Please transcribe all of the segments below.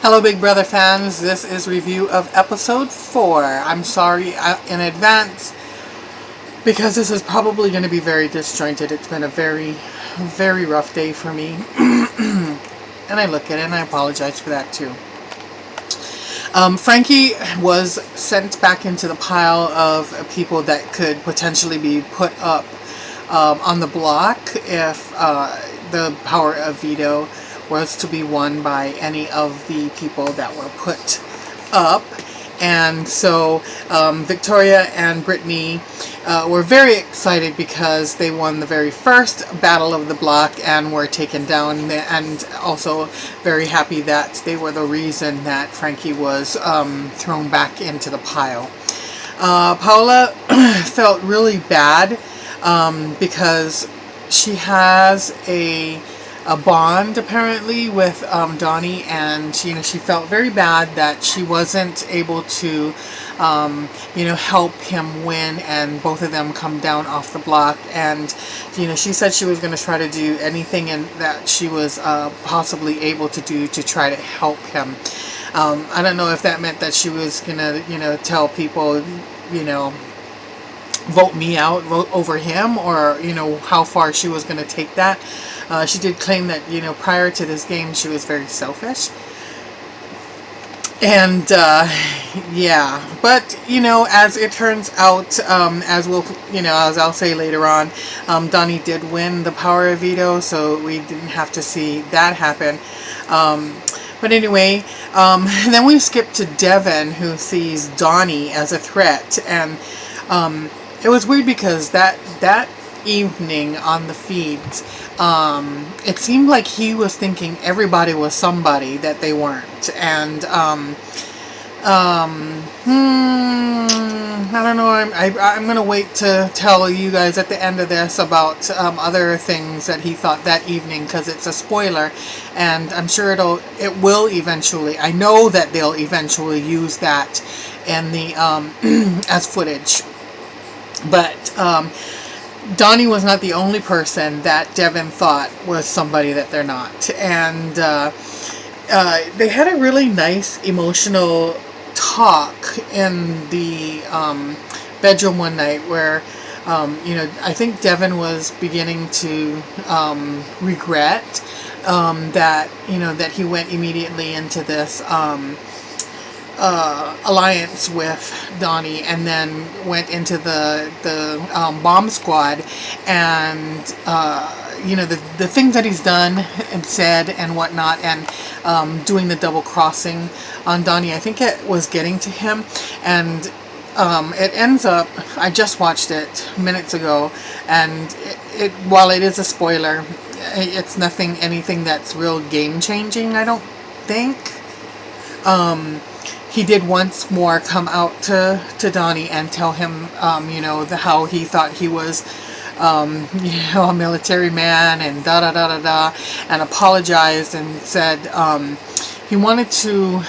Hello Big Brother fans, this is review of episode 4. I'm sorry in advance because this is probably going to be very disjointed. It's been a very, very rough day for me. And I look at it and I apologize for that too. Frankie was sent back into the pile of people that could potentially be put up on the block if the power of veto was to be won by any of the people that were put up. And so Victoria and Brittany were very excited because they won the very first battle of the block and were taken down, and also very happy that they were the reason that Frankie was thrown back into the pile. Paula felt really bad because she has a bond apparently with Donnie, and she felt very bad that she wasn't able to help him win and both of them come down off the block. And she said she was going to try to do anything that she was possibly able to do to try to help him. I don't know if that meant that she was gonna tell people vote me out, vote over him, or how far she was going to take that. She did claim that prior to this game she was very selfish, and yeah, but as it turns out, as I'll say later on, Donnie did win the power of veto, so we didn't have to see that happen. But anyway, then we skip to Devin, who sees Donnie as a threat, and it was weird because that evening on the feeds, it seemed like he was thinking everybody was somebody that they weren't. And I don't know, I'm gonna wait to tell you guys at the end of this about other things that he thought that evening, because it's a spoiler, and I'm sure it will eventually, I know that they'll eventually use that in the as footage. But Donnie was not the only person that Devin thought was somebody that they're not. And they had a really nice emotional talk in the bedroom one night where, I think Devin was beginning to regret that he went immediately into this alliance with Donnie, and then went into the bomb squad, and the things that he's done and said and whatnot, and doing the double crossing on Donnie, I think it was getting to him. And it ends up, I just watched it minutes ago, and it while it is a spoiler, it's anything that's real game changing, I don't think. He did once more come out to Donnie and tell him, how he thought he was, a military man, and and apologized and said he wanted to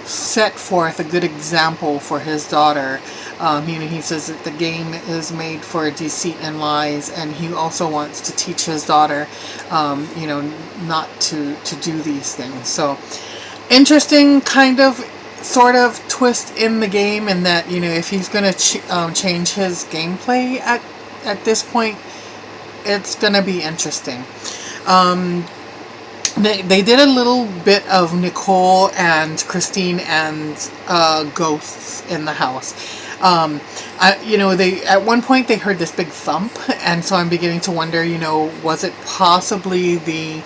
set forth a good example for his daughter. He says that the game is made for deceit and lies, and he also wants to teach his daughter, not to do these things. So, interesting kind of sort of twist in the game, in that if he's going to change his gameplay at this point, it's going to be interesting. They did a little bit of Nicole and Christine and ghosts in the house. They at one point they heard this big thump, and so I'm beginning to wonder, was it possibly the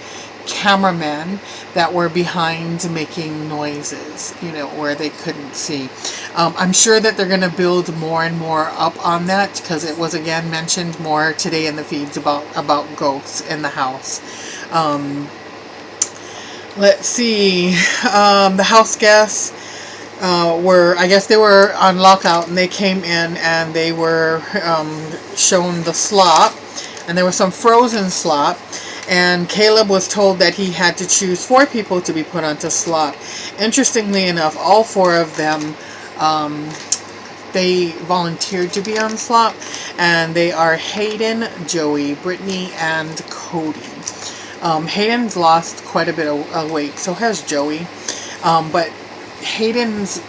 cameramen that were behind making noises, where they couldn't see. I'm sure that they're going to build more and more up on that, because it was again mentioned more today in the feeds about ghosts in the house. Let's see, the house guests I guess they were on lockout, and they came in and they were shown the slop, and there was some frozen slop. And Caleb was told that he had to choose 4 people to be put onto slop. Interestingly enough, all 4 of them, they volunteered to be on slop, and they are Hayden, Joey, Brittany, and Cody. Hayden's lost quite a bit of weight, so has Joey. But Hayden's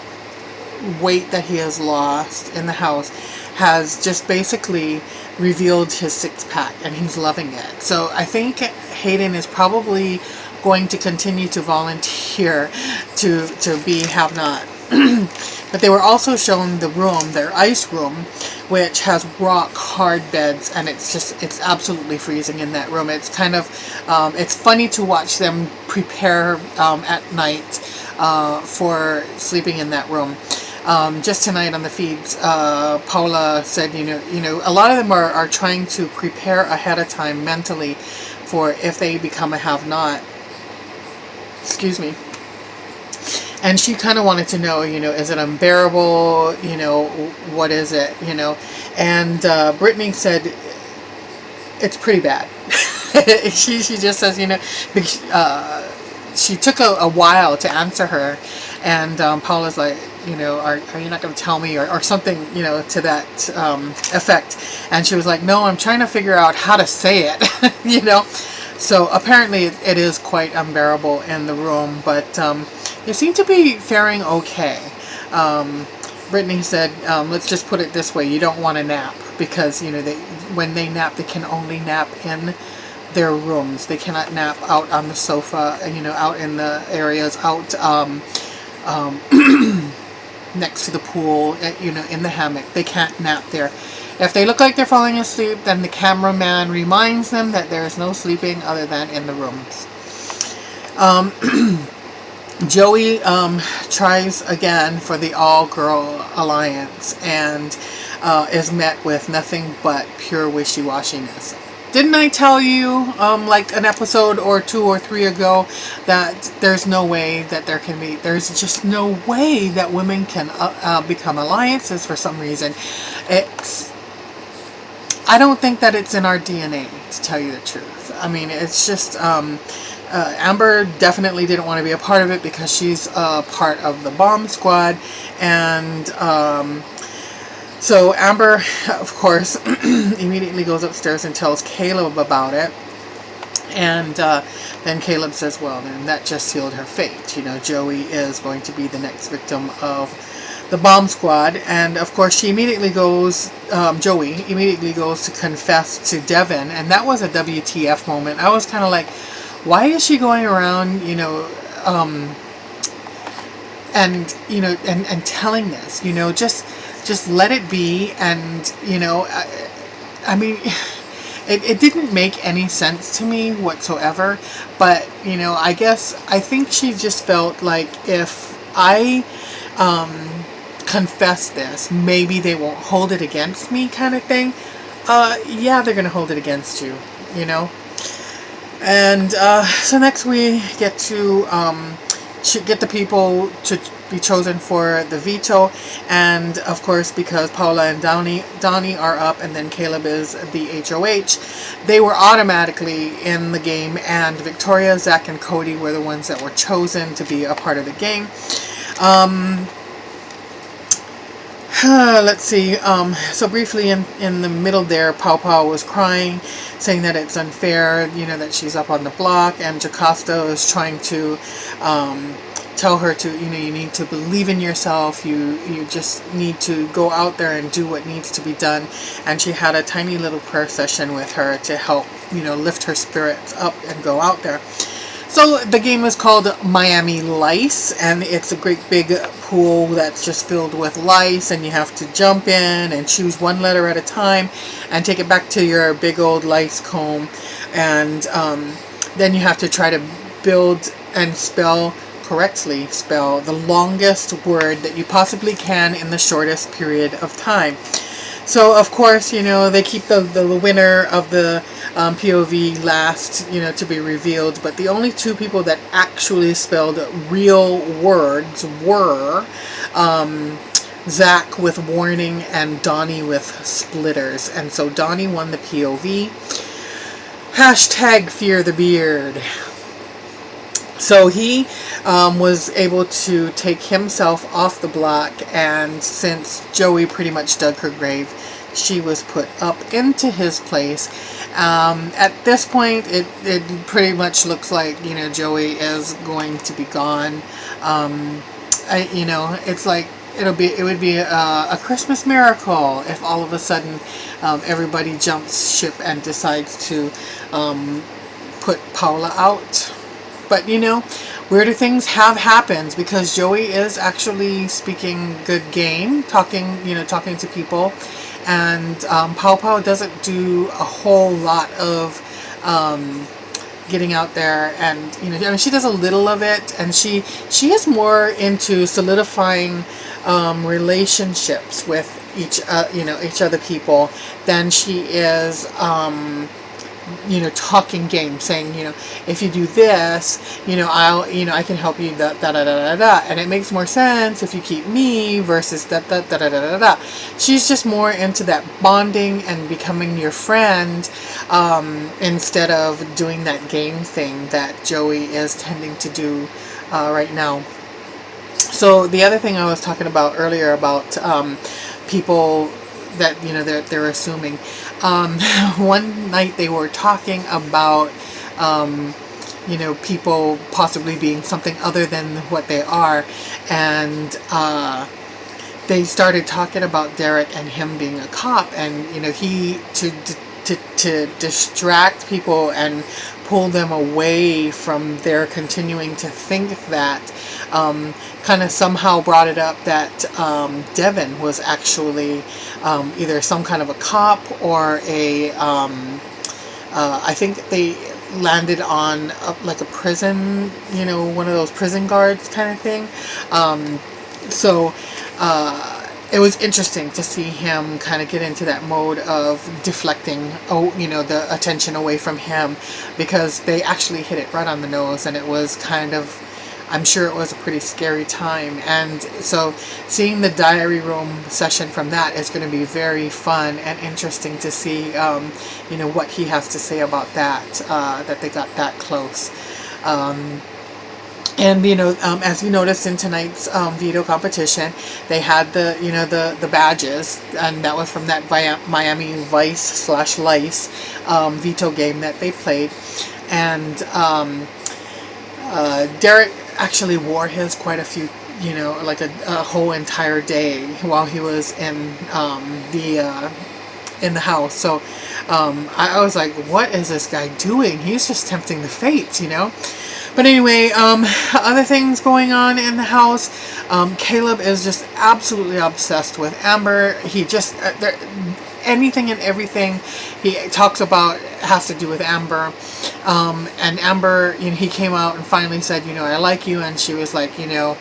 weight that he has lost in the house has just basically revealed his six-pack, and he's loving it. So I think Hayden is probably going to continue to volunteer to be have-not. But they were also shown the room, their ice room, which has rock hard beds, and it's absolutely freezing in that room. It's kind of it's funny to watch them prepare at night for sleeping in that room. Just tonight on the feeds, Paula said, you know, a lot of them are trying to prepare ahead of time mentally for if they become a have-not. Excuse me. And she kind of wanted to know, you know, is it unbearable? You know, what is it? You know, and Brittany said it's pretty bad. she just says, you know, she took a while to answer her, and Paula's like, you know, are you not going to tell me, or something, you know, to that effect. And she was like, no, I'm trying to figure out how to say it, you know. So apparently it is quite unbearable in the room, but they seem to be faring okay. Brittany said, let's just put it this way, you don't want to nap, because, you know, when they nap, they can only nap in their rooms. They cannot nap out on the sofa, you know, out in the areas, out next to the pool, you know, in the hammock. They can't nap there. If they look like they're falling asleep, then the cameraman reminds them that there is no sleeping other than in the rooms. Joey tries again for the all-girl alliance, and is met with nothing but pure wishy-washiness. Didn't I tell you, like an episode or 2 or 3 ago, that there's no way that there's just no way that women can become alliances for some reason. I don't think that it's in our DNA, to tell you the truth. I mean, it's just, Amber definitely didn't want to be a part of it because she's part of the bomb squad, and so Amber, of course, immediately goes upstairs and tells Caleb about it. And then Caleb says, well, then that just sealed her fate. You know, Joey is going to be the next victim of the bomb squad. And of course, she immediately goes, Joey immediately goes to confess to Devin. And that was a WTF moment. I was kind of like, why is she going around, you know, and, you know, and telling this, you know, just let it be. And, you know, I mean, it didn't make any sense to me whatsoever, but, you know, I think she just felt like if I confess this, maybe they won't hold it against me, kind of thing. Yeah, they're gonna hold it against you, you know. And so next we get to get the people to be chosen for the veto, and of course, because Paula and Donnie are up, and then Caleb is the HOH, they were automatically in the game, and Victoria, Zach, and Cody were the ones that were chosen to be a part of the game. Let's see, so briefly in the middle there, Pau Pau was crying, saying that it's unfair, you know, that she's up on the block, and Jocasta is trying to tell her to, you know, you need to believe in yourself, you just need to go out there and do what needs to be done. And she had a tiny little prayer session with her to help, you know, lift her spirits up and go out there. So the game is called Miami Lice, and it's a great big pool that's just filled with lice, and you have to jump in and choose one letter at a time and take it back to your big old lice comb, and then you have to try to build and correctly spell the longest word that you possibly can in the shortest period of time. So of course, you know, they keep the winner of the POV last, you know, to be revealed, but the only two people that actually spelled real words were Zach with warning and Donnie with splitters. And so Donnie won the POV. Hashtag fear the beard. So he was able to take himself off the block, and since Joey pretty much dug her grave, she was put up into his place. At this point, it pretty much looks like, you know, Joey is going to be gone. You know, it's like it would be a Christmas miracle if all of a sudden everybody jumps ship and decides to put Paula out. But you know, weirder things have happened because Joey is actually speaking good game, talking to people, and Pow Pow doesn't do a whole lot of getting out there, and you know, I mean, she does a little of it, and she is more into solidifying relationships with each other people than she is you know, talking game, saying, you know, if you do this, you know, I can help you, da da da da da, and it makes more sense if you keep me versus da da da da da da da. She's just more into that bonding and becoming your friend, instead of doing that game thing that Joey is tending to do right now. So the other thing I was talking about earlier about people that, you know, they're assuming. One night they were talking about, you know, people possibly being something other than what they are, and they started talking about Derek and him being a cop, and you know, he to distract people and pull them away from their continuing to think that, kind of somehow brought it up that Devin was actually either some kind of a cop or a I think they landed on like a prison, you know, one of those prison guards kind of thing. So it was interesting to see him kind of get into that mode of deflecting, you know, the attention away from him, because they actually hit it right on the nose, and it was kind of, I'm sure it was a pretty scary time. And so seeing the diary room session from that is going to be very fun and interesting to see, you know, what he has to say about that, that they got that close. And you know, as you noticed in tonight's veto competition, they had the, you know, the badges, and that was from that Miami Vice / Lice veto game that they played. And Derek actually wore his quite a few, you know, like a whole entire day while he was in the house. So I was like, what is this guy doing? He's just tempting the fates, you know. But anyway, other things going on in the house. Caleb is just absolutely obsessed with Amber. He just, anything and everything he talks about has to do with Amber. And Amber, you know, he came out and finally said, you know, I like you. And she was like, you know,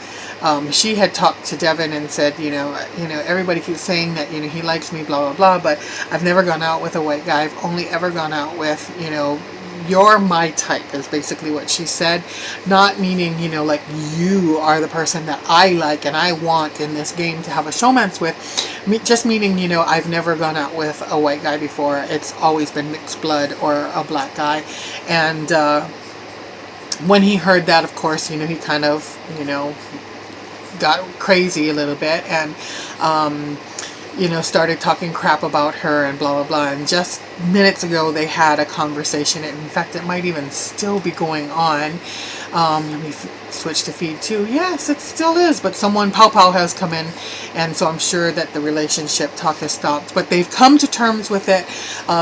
she had talked to Devin and said, you know, everybody keeps saying that, you know, he likes me, blah, blah, blah, but I've never gone out with a white guy. I've only ever gone out with, you know, you're my type, is basically what she said. Not meaning, you know, like you are the person that I like and I want in this game to have a showmance with. Just meaning, you know, I've never gone out with a white guy before. It's always been mixed blood or a black guy. And when he heard that, of course, you know, he kind of, you know, got crazy a little bit, and you know, started talking crap about her and blah, blah, blah. And just minutes ago, they had a conversation. In fact, it might even still be going on. Let me switch to feed 2. Yes, it still is. But someone, Pow Pow, has come in. And so I'm sure that the relationship talk has stopped. But they've come to terms with it.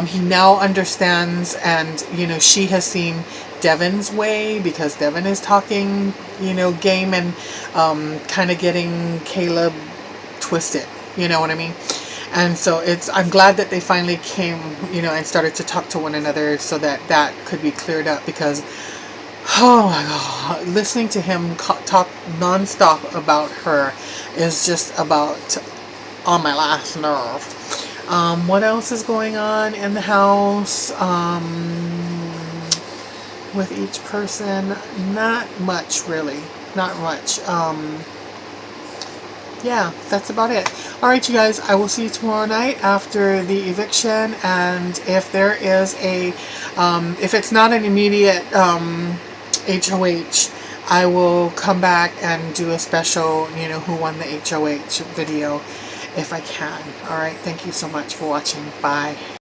He now understands. And, you know, she has seen Devin's way, because Devin is talking, you know, game and kind of getting Caleb twisted. You know what I mean? And so I'm glad that they finally came, you know, and started to talk to one another so that that could be cleared up, because, oh my God, listening to him talk nonstop about her is just about on my last nerve. What else is going on in the house? With each person, not much really, not much. Yeah, that's about it. Alright, you guys, I will see you tomorrow night after the eviction, and if there is a, if it's not an immediate HOH, I will come back and do a special, you know, who won the HOH video. if I can. Alright, thank you so much for watching. Bye.